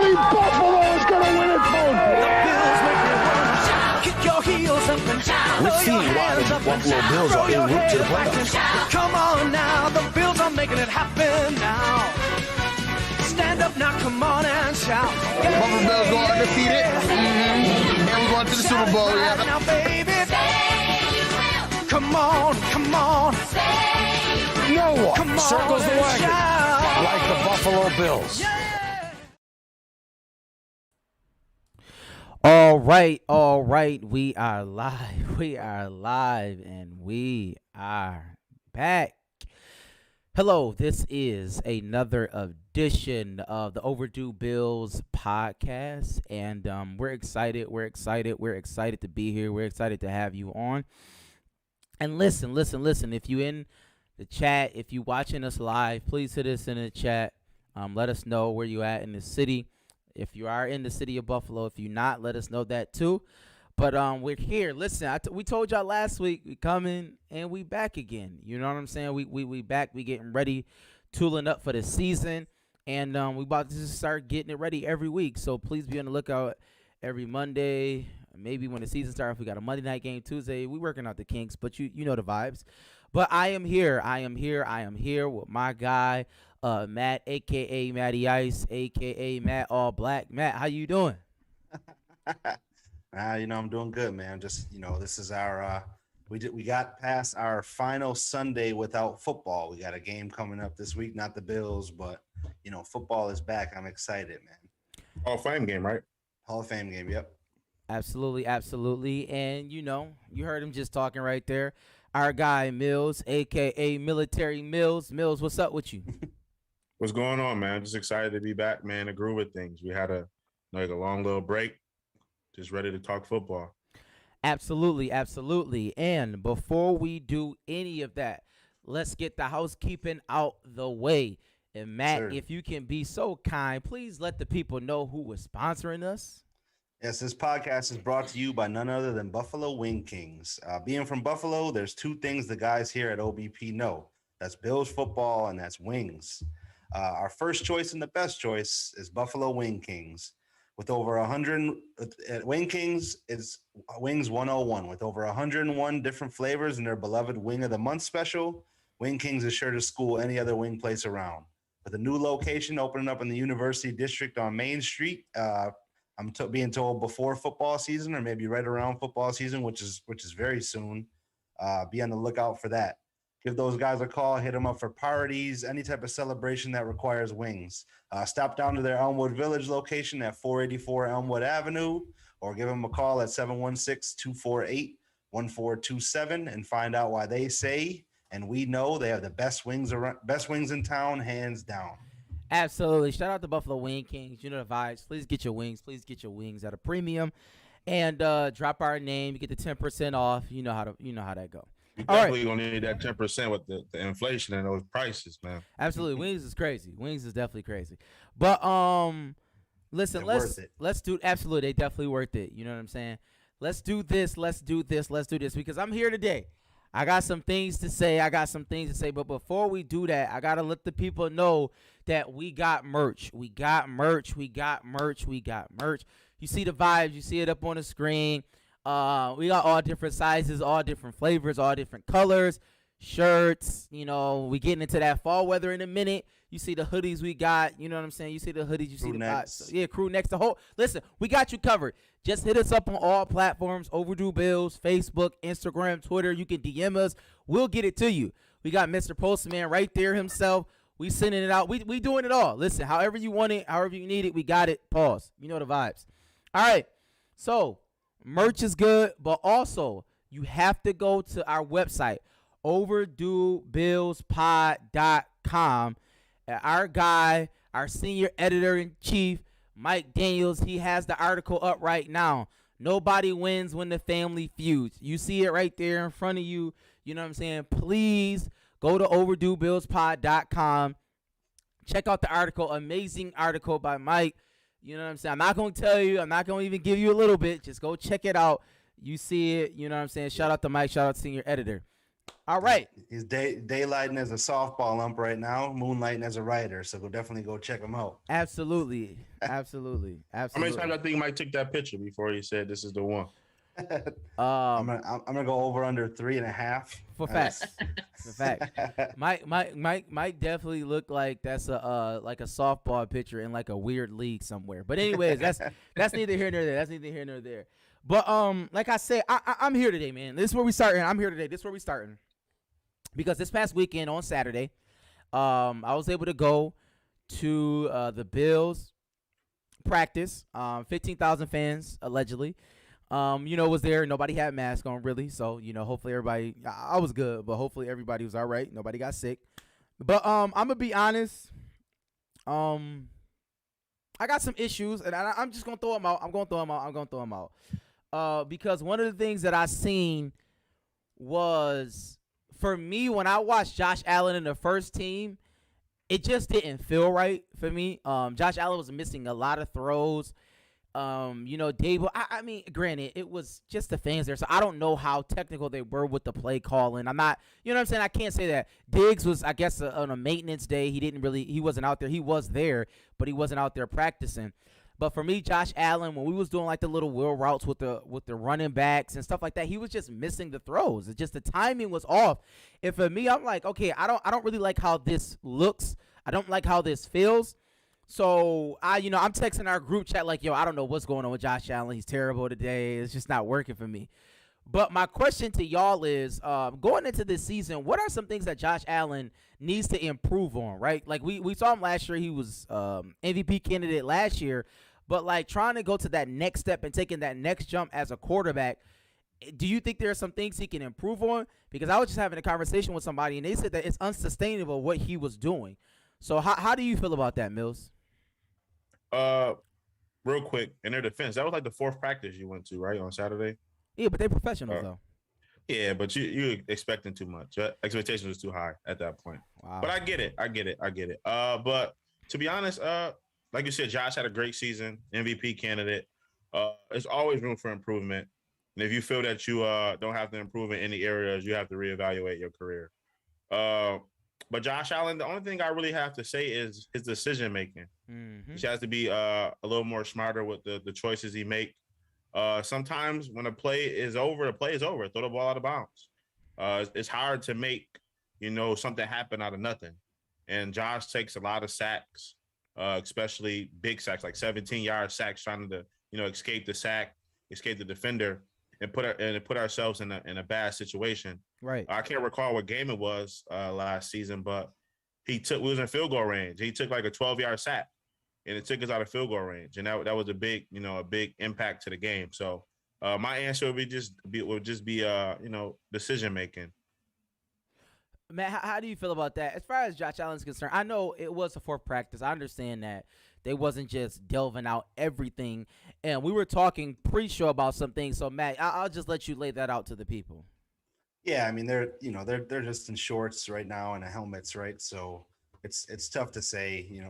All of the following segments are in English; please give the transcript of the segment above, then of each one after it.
believe Buffalo is going to win it, Coach. The Bills make it run. Kick your heels up and down. Let's see why the Buffalo Bills are en route to the playoffs. Come on now, the Bills are making it happen now. Stand up now, come on and shout. Buffalo Bills go undefeated. And we're going to the Super Bowl. Right now, baby. Come on, come on. No one Come on circles the and wagon shout. like the Buffalo Bills. All right. We are live, and we are back. Hello, this is another edition of the Overdue Bills podcast, and we're excited to be here. We're excited to have you on. And listen, if you in the chat, if you watching us live, please hit us in the chat. Let us know where you at in the city. If you are in the city of Buffalo, if you're not, let us know that too. But we're here. Listen, we told y'all last week we coming and we back again. You know what I'm saying? We back. We getting ready, tooling up for the season, and we about to just start getting it ready every week. So please be on the lookout every Monday. Maybe when the season starts, if we got a Monday night game Tuesday, we working out the kinks, but you know the vibes. But I am here with my guy, Matt, a.k.a. Matty Ice, a.k.a. Matt All Black. Matt, how you doing? I'm doing good, man. Just, this is our we got past our final Sunday without football. We got a game coming up this week, not the Bills, but football is back. I'm excited, man. Hall of Fame game, right? Hall of Fame game, yep. Absolutely. And you heard him just talking right there. Our guy Mills, a.k.a. Military Mills. Mills, what's up with you? What's going on, man? Just excited to be back, man, to groove with things. We had a long little break. Just ready to talk football. Absolutely. And before we do any of that, let's get the housekeeping out the way. And Matt, Sure. If you can be so kind, please let the people know who is sponsoring us. Yes, this podcast is brought to you by none other than Buffalo Wing Kings. Being from Buffalo, there's two things the guys here at OBP know. That's Bills football and that's wings. Our first choice and the best choice is Buffalo Wing Kings. With over 100, Wing Kings is Wings 101. With over 101 different flavors in their beloved Wing of the Month special, Wing Kings is sure to school any other wing place around. With a new location opening up in the University District on Main Street, I'm being told before football season or maybe right around football season, which is very soon. Be on the lookout for that. Give those guys a call, hit them up for parties, any type of celebration that requires wings. Stop down to their Elmwood Village location at 484 Elmwood Avenue, or give them a call at 716-248-1427 and find out why they say, and we know they have the best wings in town, hands down. Absolutely. Shout out to Buffalo Wing Kings. You know the vibes. Please get your wings. At a premium, and drop our name. You get the 10% off. You know how that go. You All right. definitely gonna need that 10% with the inflation and those prices, man. Absolutely. Wings is crazy. Wings is definitely crazy. But listen, let's do absolutely. They definitely worth it. You know what I'm saying? Let's do this because I'm here today. I got some things to say. But before we do that, I got to let the people know that we got merch. We got merch. You see the vibes. You see it up on the screen. We got all different sizes, all different flavors, all different colors, shirts. We getting into that fall weather in a minute. You see the hoodies we got. You know what I'm saying? You see the hoodies. You see the vibes. So, yeah, crew next. Listen, we got you covered. Just hit us up on all platforms, Overdue Bills, Facebook, Instagram, Twitter. You can DM us. We'll get it to you. We got Mr. Postman right there himself. We sending it out. We doing it all. Listen, however you want it, however you need it, we got it. Pause. You know the vibes. All right. So merch is good, but also you have to go to our website, overduebillspod.com. Our guy, our senior editor-in-chief, Mike Daniels, he has the article up right now. Nobody wins when the family feuds. You see it right there in front of you. You know what I'm saying? Please go to overduebillspod.com. Check out the article. Amazing article by Mike. You know what I'm saying? I'm not going to tell you. I'm not going to even give you a little bit. Just go check it out. You see it. You know what I'm saying? Shout out to Mike. Shout out to senior editor. All right. He's daylighting as a softball ump right now, moonlighting as a writer. So definitely go check him out. Absolutely. How many times I think Mike took that picture before he said this is the one? I'm gonna go over under 3.5 for facts. For fact, Mike definitely looked like that's a softball pitcher in like a weird league somewhere. But anyways, that's neither here nor there. That's neither here nor there. But like I said, I'm here today, man. This is where we starting. I'm here today. This is where we starting. Because this past weekend on Saturday, I was able to go to the Bills practice. 15,000 fans allegedly. Was there. Nobody had masks on really. So, hopefully everybody, I was good, but hopefully everybody was all right. Nobody got sick. But I'm going to be honest. I got some issues, and I'm just going to throw them out. I'm going to throw them out. Because one of the things that I seen was, for me, when I watched Josh Allen in the first team, it just didn't feel right for me. Josh Allen was missing a lot of throws. Dable, I mean, granted, it was just the fans there, so I don't know how technical they were with the play calling. I'm not, you know what I'm saying? I can't say that. Diggs was, I guess, on a maintenance day. He wasn't out there. He was there, but he wasn't out there practicing. But for me, Josh Allen, when we was doing like the little wheel routes with the running backs and stuff like that, he was just missing the throws. It's just the timing was off. And for me, I'm like, okay, I don't really like how this looks. I don't like how this feels. So I'm texting our group chat like, yo, I don't know what's going on with Josh Allen. He's terrible today. It's just not working for me. But my question to y'all is, going into this season, what are some things that Josh Allen needs to improve on, right? Like we saw him last year. He was MVP candidate last year. But like trying to go to that next step and taking that next jump as a quarterback, do you think there are some things he can improve on? Because I was just having a conversation with somebody, and they said that it's unsustainable what he was doing. So how do you feel about that, Mills? Real quick, in their defense, that was like the fourth practice you went to, right, on Saturday? Yeah, but they're professionals, though. Yeah, but you expecting too much. Expectations was too high at that point. Wow. But I get it. But to be honest, like you said, Josh had a great season, MVP candidate. There's always room for improvement. And if you feel that you don't have to improve in any areas, you have to reevaluate your career. But Josh Allen, the only thing I really have to say is his decision making. Mm-hmm. He has to be a little more smarter with the choices he make. Sometimes when a play is over, the play is over. Throw the ball out of bounds. It's hard to make something happen out of nothing. And Josh takes a lot of sacks, especially big sacks, like 17-yard sacks, trying to escape the sack, escape the defender, and put ourselves in a bad situation. Right. I can't recall what game it was last season, but we was in field goal range. He took like a 12-yard sack, and it took us out of field goal range, and that was a big impact to the game. So my answer would just be decision making. Matt, how do you feel about that? As far as Josh Allen's concerned, I know it was a fourth practice. I understand that they wasn't just delving out everything, and we were talking pre-show about some things. So Matt, I'll just let you lay that out to the people. Yeah, I mean they're just in shorts right now and helmets, right? So it's tough to say,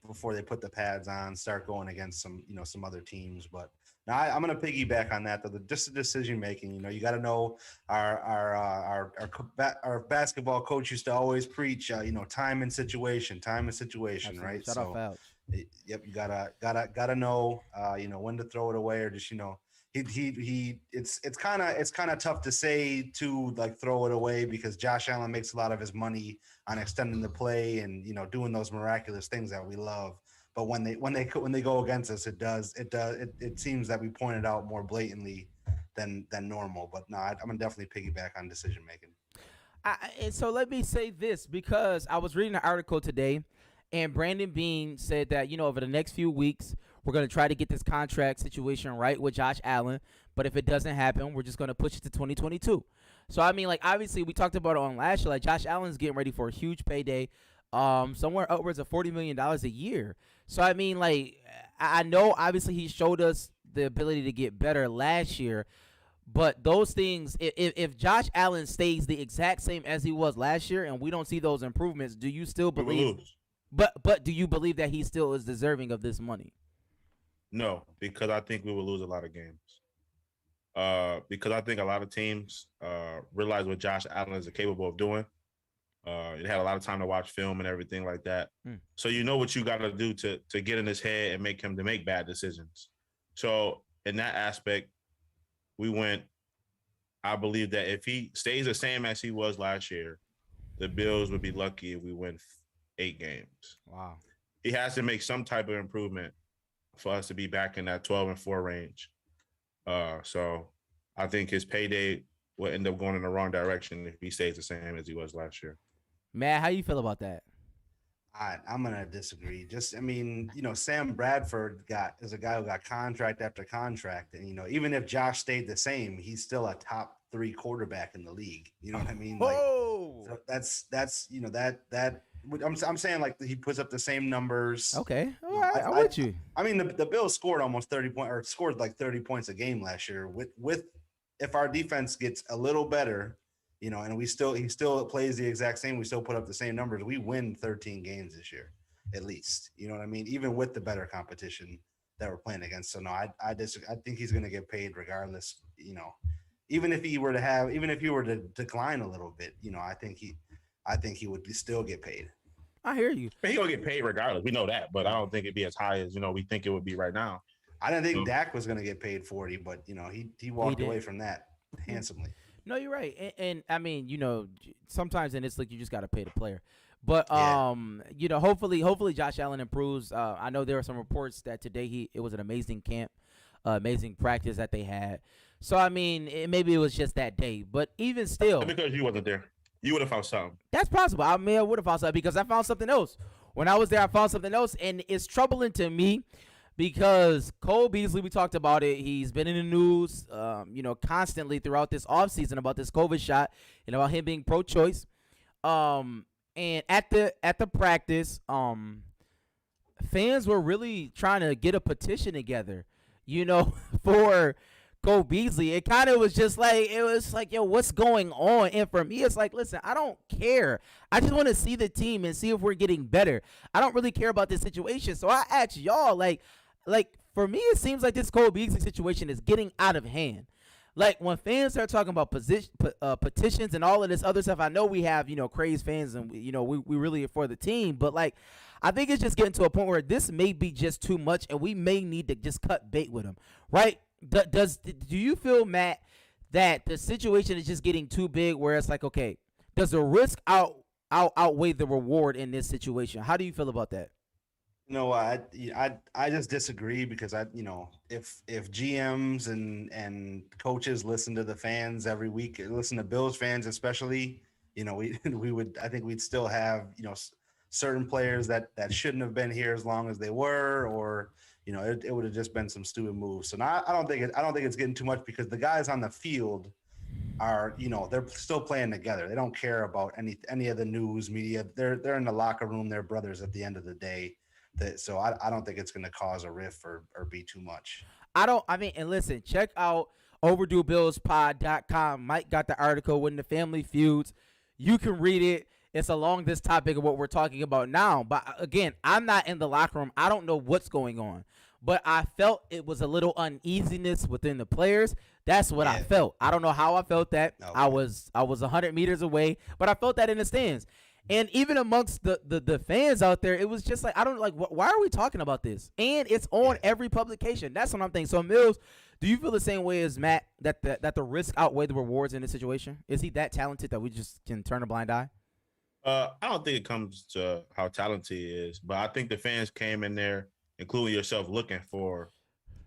before they put the pads on, start going against some other teams. But now I'm going to piggyback on that, though. Just the decision making. You got to know our basketball coach used to always preach, time and situation, Absolutely. right? Shout out Fouch. Yep, you gotta know, when to throw it away, or just it's kind of tough to say to like throw it away, because Josh Allen makes a lot of his money on extending the play and doing those miraculous things that we love. But when they go against us, it seems that we pointed out more blatantly than normal. But no, I'm gonna definitely piggyback on decision making. And so let me say this, because I was reading an article today, and Brandon Beane said that, over the next few weeks, we're going to try to get this contract situation right with Josh Allen. But if it doesn't happen, we're just going to push it to 2022. So, I mean, like, obviously, we talked about it on last year. Like, Josh Allen's getting ready for a huge payday, somewhere upwards of $40 million a year. So, I mean, like, I know, obviously, he showed us the ability to get better last year. But those things, if Josh Allen stays the exact same as he was last year and we don't see those improvements, do you still believe – But do you believe that he still is deserving of this money? No, because I think we will lose a lot of games. because I think a lot of teams realize what Josh Allen is capable of doing. It had a lot of time to watch film and everything like that. So you know what you got to do to get in his head and make him to make bad decisions. So in that aspect, I believe that if he stays the same as he was last year, the Bills would be lucky if we win 8 games. Wow. He has to make some type of improvement for us to be back in that 12-4 range. So I think his payday will end up going in the wrong direction if he stays the same as he was last year. Matt, how you feel about that? I'm gonna disagree. Sam Bradford is a guy who got contract after contract, and even if Josh stayed the same, he's still a top 3 quarterback in the league. You know what I mean? So that's I'm saying like he puts up the same numbers. Okay, all right, I'm with you. I mean the Bills scored almost 30 points, or scored like 30 points a game last year. With if our defense gets a little better. And he still plays the exact same. We still put up the same numbers. We win 13 games this year, at least. You know what I mean? Even with the better competition that we're playing against. So no, I think he's going to get paid regardless. Even if he were to decline a little bit, I think he would still get paid. I hear you. He gonna get paid regardless. We know that, but I don't think it'd be as high as we think it would be right now. I didn't think Dak was going to get paid 40, but he walked away from that handsomely. No, you're right, and I mean, sometimes in this league you just got to pay the player. But hopefully Josh Allen improves. I know there are some reports that today it was an amazing camp, amazing practice that they had. So I mean, maybe it was just that day, but even still, because you wasn't there, you would have found something. That's possible. I mean, I would have found something because I found something else. When I was there, I found something else, and it's troubling to me. Because Cole Beasley, we talked about it. He's been in the news, constantly throughout this offseason about this COVID shot and about him being pro-choice. And at the practice, fans were really trying to get a petition together, for Cole Beasley. It kind of was just like, yo, what's going on? And for me, it's like, listen, I don't care. I just want to see the team and see if we're getting better. I don't really care about this situation. So I asked y'all, like for me, it seems like this Cole Beasley situation is getting out of hand. Like when fans start talking about petitions and all of this other stuff, I know we have crazed fans and we really are for the team, but like I think it's just getting to a point where this may be just too much, and we may need to just cut bait with him, right? Do you feel, Matt, that the situation is just getting too big, where it's like, okay, does the risk outweigh the reward in this situation? How do you feel about that? I just disagree because if GMs and coaches listen to the fans every week, listen to Bills fans especially, I think we'd still have certain players that shouldn't have been here as long as they were, or it would have just been some stupid moves. So now I don't think it's getting too much, because the guys on the field are they're still playing together. They don't care about any of the news media. They're in the locker room. They're brothers at the end of the day. So I don't think it's going to cause a rift or be too much. And listen, check out OverdueBillsPod.com. Mike got the article when the family feuds. You can read it. It's along this topic of what we're talking about now. But again, I'm not in the locker room. I don't know what's going on. But I felt it was a little uneasiness within the players. That's what I felt. I don't know how I felt that. Okay. I was 100 meters away, but I felt that in the stands. And even amongst the fans out there, it was just like, why are we talking about this? And it's on every publication. That's what I'm thinking. So, Mills, do you feel the same way as Matt, that the risk outweigh the rewards in this situation? Is he that talented that we just can turn a blind eye? I don't think it comes to how talented he is, but I think the fans came in there, including yourself, looking for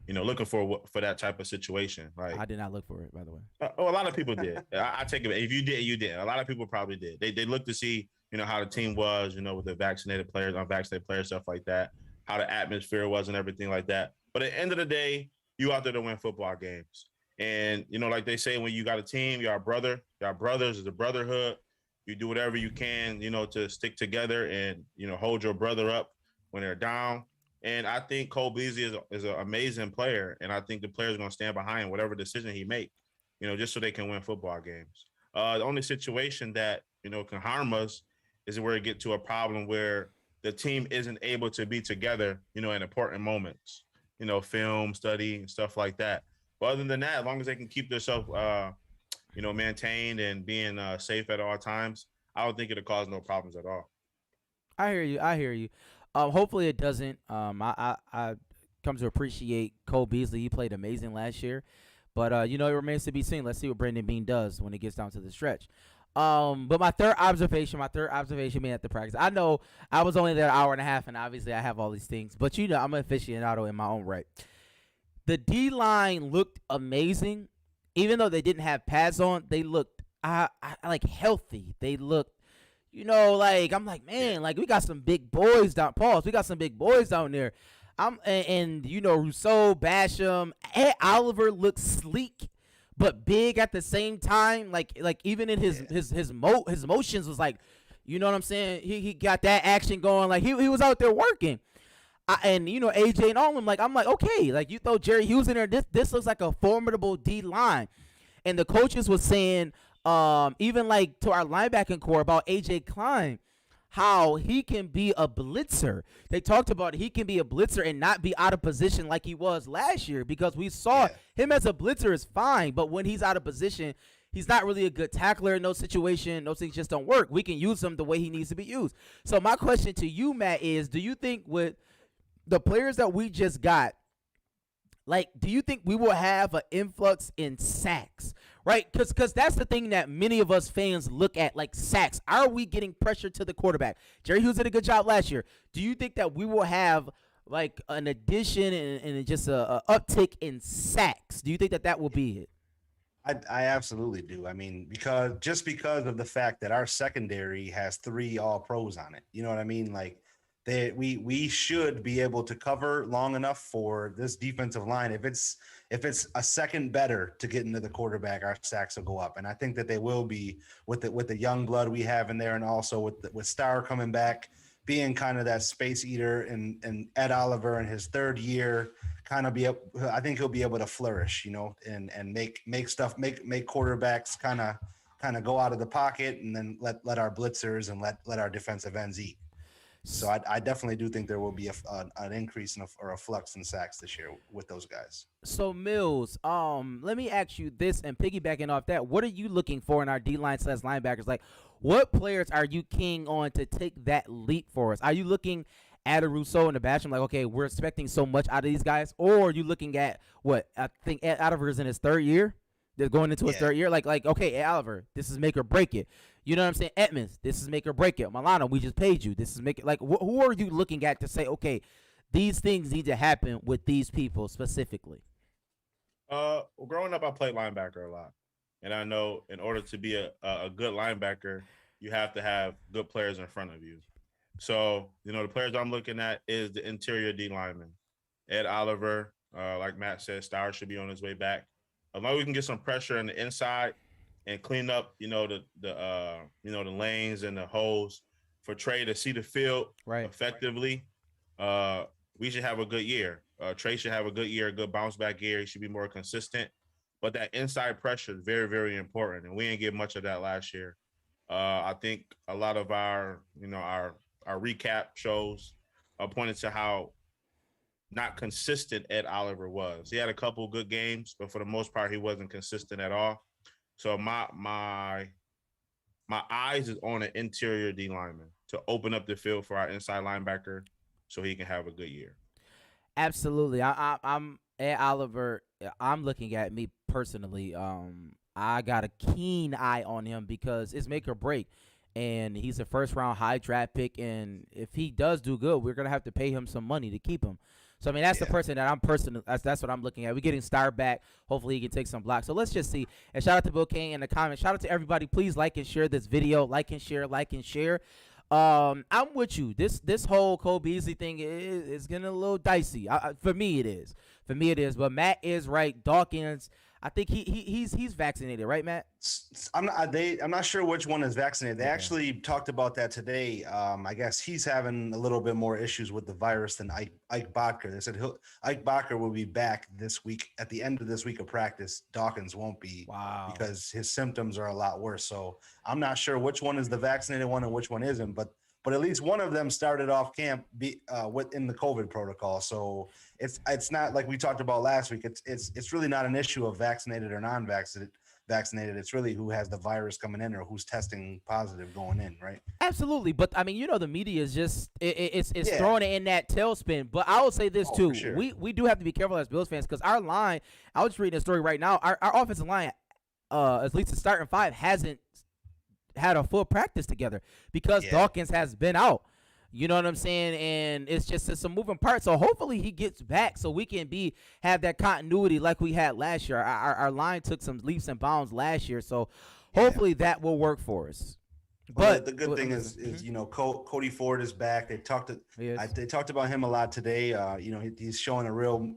that type of situation. Like, I did not look for it, by the way. A lot of people did. I take it. If you did, you did. A lot of people probably did. They looked to see, how the team was, with the vaccinated players, unvaccinated players, stuff like that, how the atmosphere was and everything like that. But at the end of the day, you out there to win football games. And, like they say, when you got a team, you're a brother. You're brothers. It's a brotherhood. You do whatever you can, to stick together and, hold your brother up when they're down. And I think Cole Beasley is an amazing player. And I think the players are going to stand behind whatever decision he makes, just so they can win football games. The only situation that, can harm us is where it get to a problem where the team isn't able to be together, in important moments, film, study, and stuff like that. But other than that, as long as they can keep themselves, maintained and being safe at all times, I don't think it'll cause no problems at all. I hear you. I hear you. Hopefully it doesn't. I come to appreciate Cole Beasley. He played amazing last year, but it remains to be seen. Let's see what Brandon Bean does when it gets down to the stretch. But my third observation being at the practice. I know I was only there an hour and a half, and obviously I have all these things, but I'm an aficionado in my own right. The D line looked amazing, even though they didn't have pads on. They looked like healthy. They looked. I'm like, man, like we got some big boys down. Pause. We got some big boys down there. Rousseau, Basham, Ed Oliver looks sleek, but big at the same time. Like even in his motions was like, you know what I'm saying? He got that action going. Like he was out there working. AJ and all of them. I'm like, okay, like you throw Jerry Hughes in there. This looks like a formidable D line, and the coaches was saying. Even like to our linebacking core about AJ Klein, how he can be a blitzer. They talked about he can be a blitzer and not be out of position like he was last year, because we saw him as a blitzer is fine, but when he's out of position, he's not really a good tackler in those situations. Those things just don't work. We can use him the way he needs to be used. So my question to you, Matt, is do you think with the players that we just got, do you think we will have an influx in sacks, right? Because that's the thing that many of us fans look at, like sacks. Are we getting pressure to the quarterback? Jerry Hughes did a good job last year. Do you think that we will have like an addition and just a uptick in sacks? Do you think that will be it? I absolutely do. I mean, because of the fact that our secondary has 3 All-Pros on it. You know what I mean? Like, we should be able to cover long enough for this defensive line. If it's a second better to get into the quarterback, our sacks will go up, and I think that they will be with the young blood we have in there, and also with Starr coming back, being kind of that space eater, and Ed Oliver in his 3rd year, I think he'll be able to flourish, and make quarterbacks kind of go out of the pocket, and then let our blitzers and let our defensive ends eat. So I definitely do think there will be an increase or a flux in sacks this year with those guys. So Mills, let me ask you this, and piggybacking off that, what are you looking for in our D-line / linebackers? Like, what players are you keying on to take that leap for us? Are you looking at a Rousseau and a Basham, like, okay, we're expecting so much out of these guys? Or are you looking at what? I think Ed Oliver is in his 3rd year. They're going into his 3rd year. Like, okay, Ed Oliver, this is make or break it. You know what I'm saying? Edmonds, this is make or break it. Milano, we just paid you. This is make it. Like, who are you looking at to say, okay, these things need to happen with these people specifically? Growing up, I played linebacker a lot. And I know in order to be a good linebacker, you have to have good players in front of you. So, the players I'm looking at is the interior D lineman. Ed Oliver, like Matt said, Starr should be on his way back. As long as we can get some pressure on the inside and clean up, the lanes and the holes for Trey to see the field effectively, we should have a good year. Trey should have a good year, a good bounce back year. He should be more consistent. But that inside pressure is very, very important, and we didn't get much of that last year. I think a lot of our recap shows pointed to how not consistent Ed Oliver was. He had a couple good games, but for the most part, he wasn't consistent at all. So my eyes is on an interior D lineman to open up the field for our inside linebacker so he can have a good year. Absolutely. I'm Ed Oliver. I'm looking at me personally. I got a keen eye on him because it's make or break. And he's a 1st-round high draft pick. And if he does do good, we're going to have to pay him some money to keep him. So, I mean, that's the person that that's what I'm looking at. We're getting Starr back. Hopefully he can take some blocks. So let's just see. And shout out to Bill Kane in the comments. Shout out to everybody. Please like and share this video. Like and share. I'm with you. This whole Cole Beasley thing is getting a little dicey. For me, it is. But Matt is right. Dawkins, I think he's vaccinated, right, Matt? I'm not sure which one is vaccinated. They actually talked about that today. I guess he's having a little bit more issues with the virus than Ike Bodker. They said Ike Bodker will be back this week at the end of this week of practice. Dawkins won't be because his symptoms are a lot worse. So I'm not sure which one is the vaccinated one and which one isn't. But but at least one of them started off camp within the COVID protocol. So it's not like we talked about last week. It's really not an issue of vaccinated or non-vaccinated. It's really who has the virus coming in or who's testing positive going in, right? Absolutely, but I mean, the media is just it's throwing it in that tailspin. But I will say this too: sure. we do have to be careful as Bills fans because our line. I was reading a story right now. Our offensive line, at least the starting five, hasn't had a full practice together because Dawkins has been out. You know what I'm saying? And it's some moving parts. So hopefully he gets back so we can have that continuity like we had last year. Our line took some leaps and bounds last year. So hopefully that will work for us. But the good thing is Cody Ford is back. They talked about him a lot today. He's showing a real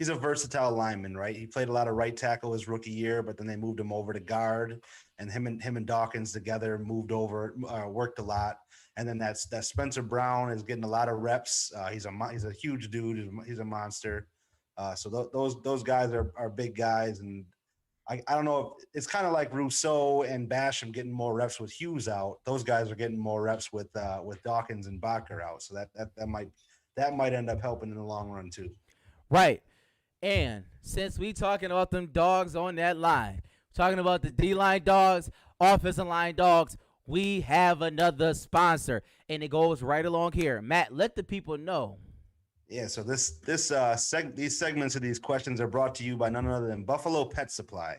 he's a versatile lineman, right? He played a lot of right tackle his rookie year, but then they moved him over to guard, and him and Dawkins together moved over, worked a lot. And then that Spencer Brown is getting a lot of reps. He's a huge dude. He's a monster. So those guys are big guys, and I don't know if it's kind of like Rousseau and Basham getting more reps with Hughes out. Those guys are getting more reps with Dawkins and Bakker out. So that might end up helping in the long run too. Right. And since we talking about them dogs on that line, talking about the D-line dogs, offensive line dogs, we have another sponsor, and it goes right along here. Matt, let the people know. Yeah, so these segments of these questions are brought to you by none other than Buffalo Pet Supply.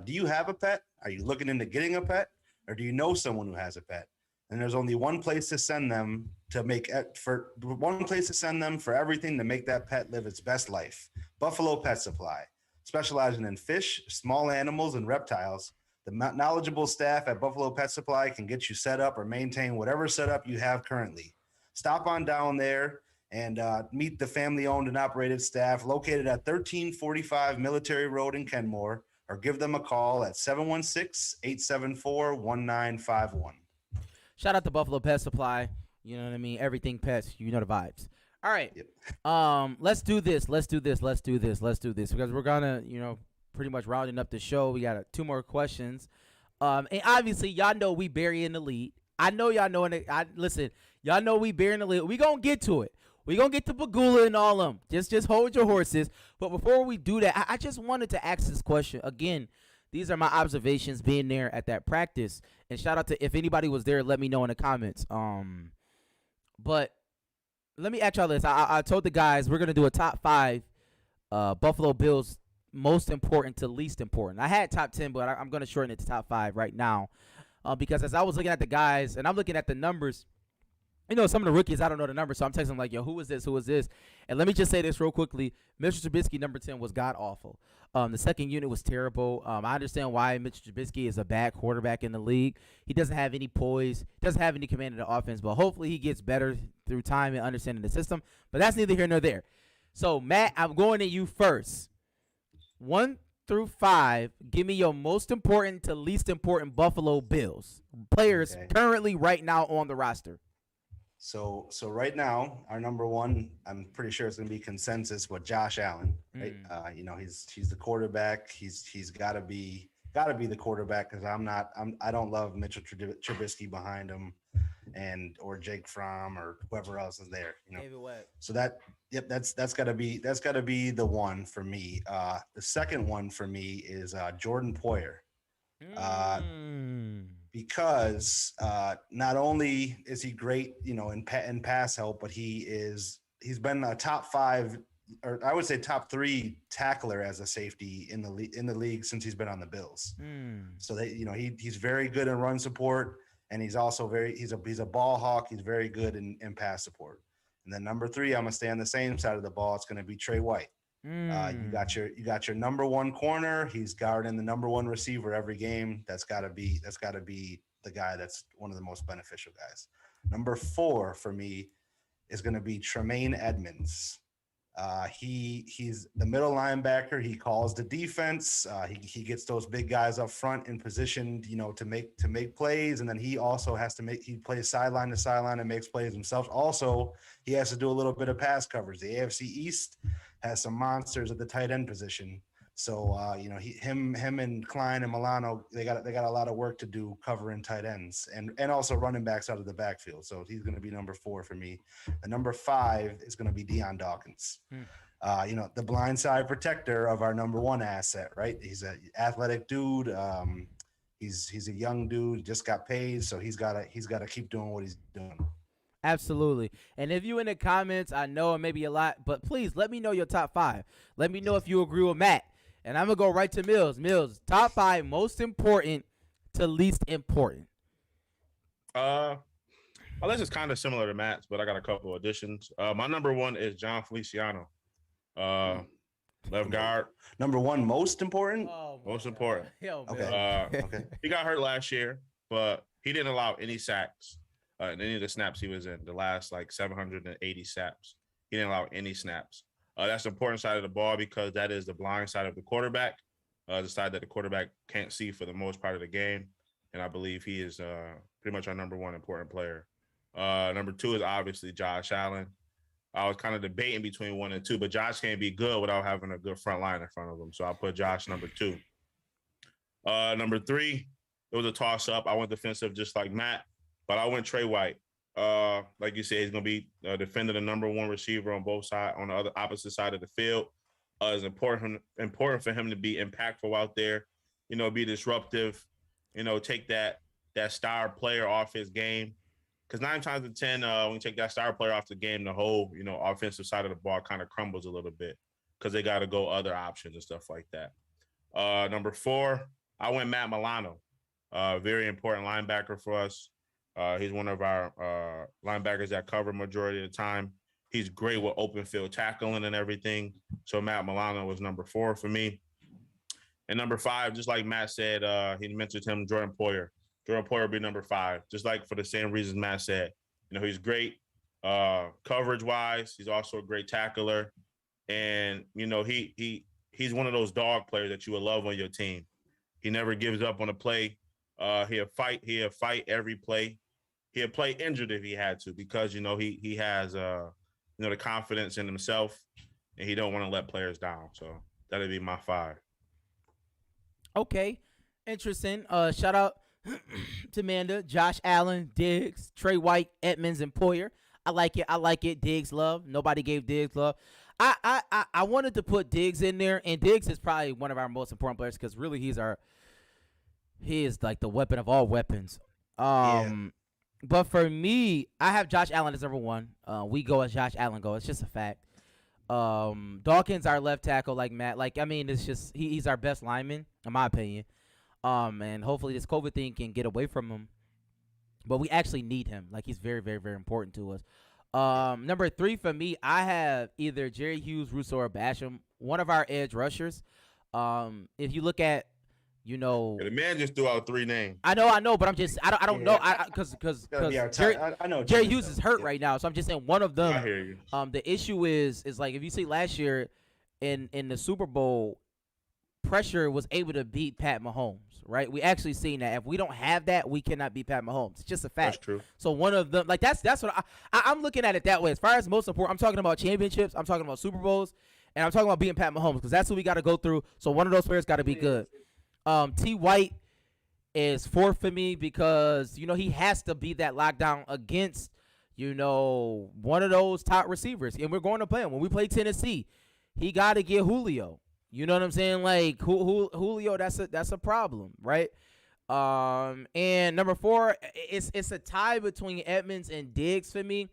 Do you have a pet? Are you looking into getting a pet? Or do you know someone who has a pet? And there's only one place to send them for everything to make that pet live its best life. Buffalo Pet Supply, specializing in fish, small animals, and reptiles. The knowledgeable staff at Buffalo Pet Supply can get you set up or maintain whatever setup you have currently. Stop on down there and meet the family-owned and operated staff located at 1345 Military Road in Kenmore, or give them a call at 716-874-1951. Shout out to Buffalo Pet Supply. You know what I mean? Everything pets. You know the vibes. All right. Yep. Let's do this because we're gonna, pretty much rounding up the show. We got 2 more questions. And obviously, y'all know we bury in the lead. I know y'all know. Listen, y'all know we bury in the lead. We gonna get to it. We gonna get to Bagula and all them. Just hold your horses. But before we do that, I just wanted to ask this question again. These are my observations being there at that practice. And shout out to if anybody was there, let me know in the comments. But let me ask y'all this. I told the guys we're gonna do a top 5 Buffalo Bills most important to least important. I had top 10, but I'm gonna shorten it to top 5 right now. Because as I was looking at the guys and I'm looking at the numbers, some of the rookies, I don't know the numbers, so I'm texting them like, yo, who is this? Who is this? And let me just say this real quickly. Mitch Trubisky, number 10, was god-awful. The second unit was terrible. I understand why Mitch Trubisky is a bad quarterback in the league. He doesn't have any poise, doesn't have any command of the offense, but hopefully he gets better through time and understanding the system. But that's neither here nor there. So, Matt, I'm going to you first. 1 through 5, give me your most important to least important Buffalo Bills players currently right now on the roster. So right now, our number 1, I'm pretty sure it's going to be consensus with Josh Allen. Right? He's the quarterback. He's got to be the quarterback because I don't love Mitchell Trubisky behind him, or Jake Fromm or whoever else is there. So that's got to be the one for me. The second one for me is Jordan Poyer. Because not only is he great, in pass help, but he's been a top 5, or I would say top 3 tackler as a safety in the league since he's been on the Bills. So he's very good in run support, and he's also he's a ball hawk. He's very good in pass support. And then number 3, I'm gonna stay on the same side of the ball. It's gonna be Trey White. You got your number 1 corner. He's guarding the number 1 receiver every game. That's got to be the guy that's one of the most beneficial guys. Number 4 for me is going to be Tremaine Edmonds. He's the middle linebacker. He calls the defense. He gets those big guys up front in position, to make plays. And then he also he plays sideline to sideline and makes plays himself. Also, he has to do a little bit of pass coverage. The AFC East has some monsters at the tight end position, So him and Klein and Milano, they got a lot of work to do covering tight ends and also running backs out of the backfield. So he's going to be number 4 for me. The number 5 is going to be Dion Dawkins. The blindside protector of our number 1 asset, right? He's an athletic dude. He's a young dude, just got paid, so he's got to keep doing what he's doing. Absolutely. And if you in the comments, I know it may be a lot, but please let me know your top 5. Let me know if you agree with Matt. And I'm going to go right to Mills. Mills, top 5 most important to least important. My list is kind of similar to Matt's, but I got a couple additions. My number 1 is John Feliciano. Left guard. Number 1 most important? Most important. Okay. Okay. He got hurt last year, but he didn't allow any sacks in any of the snaps he was in. The last 780 snaps. He didn't allow any snaps. That's the important side of the ball because that is the blind side of the quarterback, the side that the quarterback can't see for the most part of the game. And I believe he is pretty much our number 1 important player. Number 2 is obviously Josh Allen. I was kind of debating between 1 and 2, but Josh can't be good without having a good front line in front of him. So I'll put Josh number 2. Number 3, it was a toss-up. I went defensive just like Matt, but I went Trey White. Like you said, he's going to be defending the number 1 receiver on both sides, on the opposite side of the field. It's important for him to be impactful out there, be disruptive, take that star player off his game. Because 9 times out of 10, when you take that star player off the game, the whole, offensive side of the ball kind of crumbles a little bit because they got to go other options and stuff like that. Number 4, I went Matt Milano, very important linebacker for us. He's one of our linebackers that cover majority of the time. He's great with open field tackling and everything. So Matt Milano was number 4 for me. And number 5, just like Matt said, he mentioned him, Jordan Poyer. Jordan Poyer will be number 5, just like for the same reasons Matt said. He's great coverage-wise. He's also a great tackler. And, he's one of those dog players that you would love on your team. He never gives up on a play. He'll fight every play. He'll play injured if he had to because, he has, the confidence in himself and he don't want to let players down. So that'd be my 5. Okay. Interesting. Shout out to Amanda, Josh Allen, Diggs, Trey White, Edmonds, and Poyer. I like it. Diggs love. Nobody gave Diggs love. I wanted to put Diggs in there, and Diggs is probably one of our most important players because really he is like the weapon of all weapons. But for me, I have Josh Allen as number 1. We go as Josh Allen go. It's just a fact. Dawkins, our left tackle, like Matt. It's just he's our best lineman, in my opinion. And hopefully this COVID thing can get away from him. But we actually need him. He's very, very, very important to us. Number 3 for me, I have either Jerry Hughes, Russo, or Basham, one of our edge rushers. If you look at, the man just threw out 3 names. I know, but I don't know, because Jerry Hughes is hurt right now, so I'm just saying one of them. I hear you. The issue is if you see last year in the Super Bowl, pressure was able to beat Pat Mahomes, right? We actually seen that. If we don't have that, we cannot beat Pat Mahomes. It's just a fact. That's true. So one of them, that's what I'm looking at it that way. As far as most important, I'm talking about championships, I'm talking about Super Bowls, and I'm talking about beating Pat Mahomes because that's what we got to go through. So one of those players got to be good. T. White is 4th for me because, he has to be that lockdown against, one of those top receivers. And we're going to play him. When we play Tennessee, he got to get Julio. You know what I'm saying? Julio, that's a problem, right? And number 4, it's a tie between Edmonds and Diggs for me.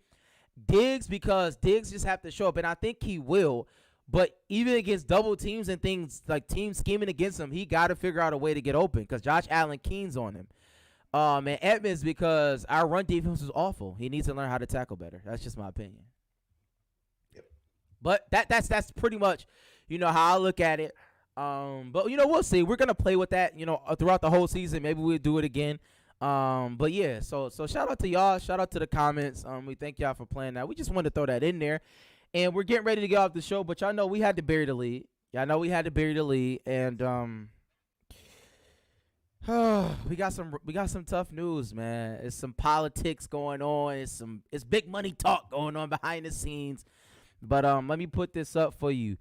Diggs because Diggs just have to show up, and I think he will. But even against double teams and things like teams scheming against him, he got to figure out a way to get open because Josh Allen keens on him. And Edmonds because our run defense is awful. He needs to learn how to tackle better. That's just my opinion. Yep. But that's pretty much, how I look at it. But we'll see. We're gonna play with that, throughout the whole season. Maybe we'll do it again. But yeah. So shout out to y'all. Shout out to the comments. We thank y'all for playing that. We just wanted to throw that in there. And we're getting ready to get off the show, but y'all know we had to bury the lead. And we got some tough news, man. It's some politics going on. It's big money talk going on behind the scenes. But let me put this up for you.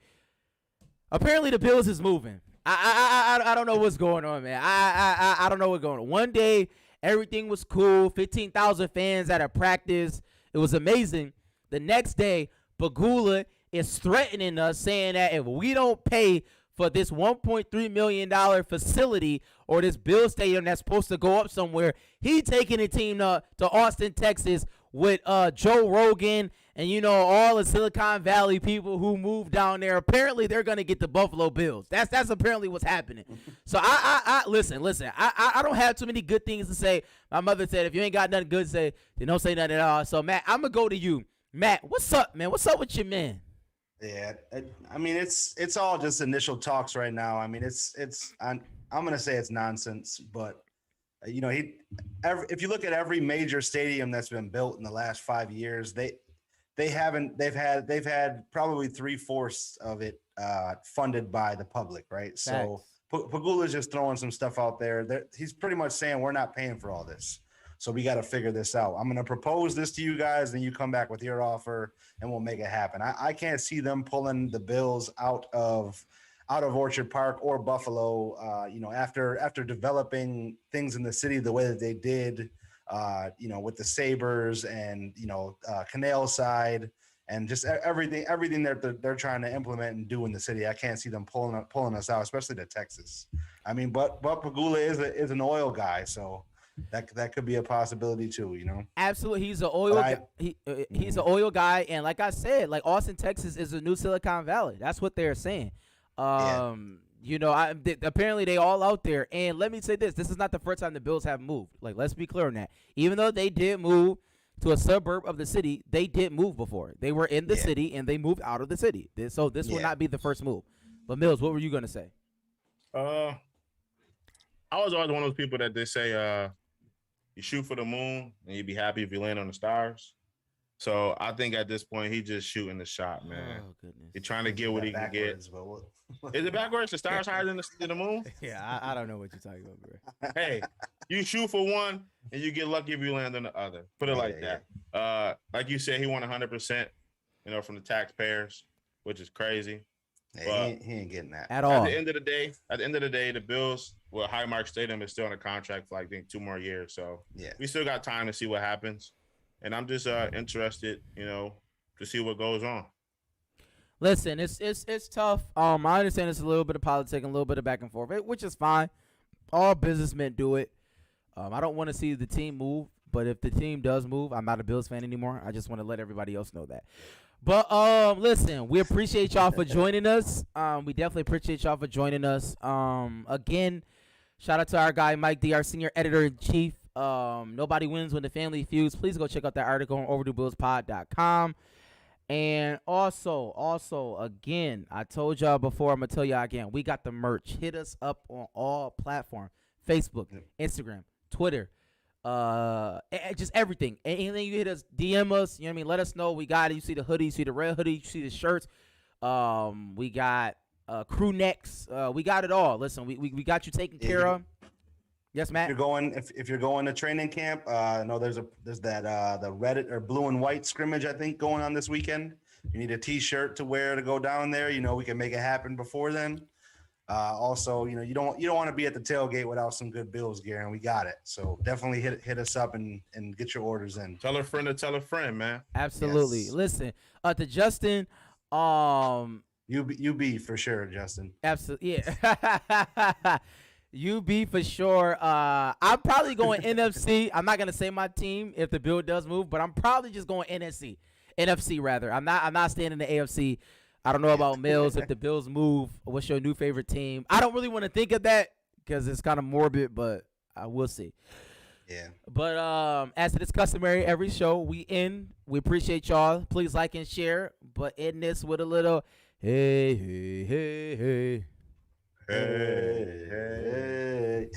Apparently the Bills is moving. I don't know what's going on, man. I don't know what's going on. One day everything was cool. 15,000 fans at a practice. It was amazing. The next day, Bagula is threatening us, saying that if we don't pay for this $1.3 million facility or this Bill Stadium that's supposed to go up somewhere, he taking the team to Austin, Texas with Joe Rogan and, you know, all the Silicon Valley people who moved down there. Apparently, they're going to get the Buffalo Bills. That's apparently what's happening. So, I listen. I don't have too many good things to say. My mother said, if you ain't got nothing good to say, then don't say nothing at all. So, Matt, I'm going to go to you. Matt, what's up, man? What's up with your man? Yeah, I mean, it's all just initial talks right now. I mean, I'm going to say it's nonsense, but you know, if you look at every major stadium that's been built in the last 5 years, they've had probably 3/4 of it funded by the public, right? Thanks. So Pagula's just throwing some stuff out there. He's pretty much saying we're not paying for all this, so we got to figure this out. I'm going to propose this to you guys, then you come back with your offer, and we'll make it happen. I can't see them pulling the Bills out of Orchard Park or Buffalo, you know, after developing things in the city the way that they did, you know, with the Sabres and, you know, Canal Side and just everything that they're trying to implement and do in the city. I can't see them pulling us out, especially to Texas. I mean, but Pagula is an oil guy, so that could be a possibility too, you know. Absolutely, he's an oil he's an oil guy, and like I said, like Austin, Texas is a new Silicon Valley. That's what they're saying. You know, apparently they all out there. And let me say this is not the first time the Bills have moved. Like, let's be clear on that. Even though they did move to a suburb of the city, they did move before. They were in the city, and they moved out of the city. So this will not be the first move. But, Mills, what were you going to say? I was always one of those people that they say you shoot for the moon, and you'd be happy if you land on the stars. So I think at this point, he's just shooting the shot, man. Oh, goodness. He's trying to get what he can get. Is it backwards? The stars higher than the moon? Yeah, I don't know what you're talking about, bro. Hey, you shoot for one, and you get lucky if you land on the other. Put it like that. Like you said, he won 100%, you know, from the taxpayers, which is crazy. Hey, he ain't getting that at all. At the end of the day, the Bills, Highmark Stadium is still on a contract for, I think, 2 more years. So we still got time to see what happens. And I'm just interested, you know, to see what goes on. Listen, it's tough. I understand it's a little bit of politics and a little bit of back and forth, which is fine. All businessmen do it. I don't want to see the team move, but if the team does move, I'm not a Bills fan anymore. I just want to let everybody else know that. But listen, we appreciate y'all for joining us. We definitely appreciate y'all for joining us. Again, shout out to our guy Mike D, our senior editor-in-chief. Nobody wins when the family feuds. Please go check out that article on overduebillspod.com. And also, again, I told y'all before, I'm going to tell y'all again, we got the merch. Hit us up on all platforms, Facebook, Instagram, Twitter, just everything. Anything you hit us, DM us, you know what I mean? Let us know. We got it. You see the hoodie, you see the red hoodie, you see the shirts. We got crew necks. We got it all. Listen, we got you taken care of. Yes, Matt. If you're going to training camp, no, there's that the red or blue and white scrimmage, I think, going on this weekend. You need a T-shirt to wear to go down there. You know, we can make it happen before then. Also, you know, you don't want to be at the tailgate without some good Bills gear, and we got it. So definitely hit us up and get your orders in. Tell a friend to tell a friend, man. Absolutely. Yes. Listen, to Justin, UB for sure, Justin. Absolutely, yeah. UB for sure. I'm probably going NFC. I'm not gonna say my team if the Bill does move, but I'm probably just going NFC rather. I'm not staying in the AFC. I don't know about Mills. If the Bills move, what's your new favorite team? I don't really want to think of that because it's kind of morbid, but I will see. Yeah. But as it is customary, every show we end. We appreciate y'all. Please like and share. But end this with a little hey, hey, hey, hey. Hey, hey.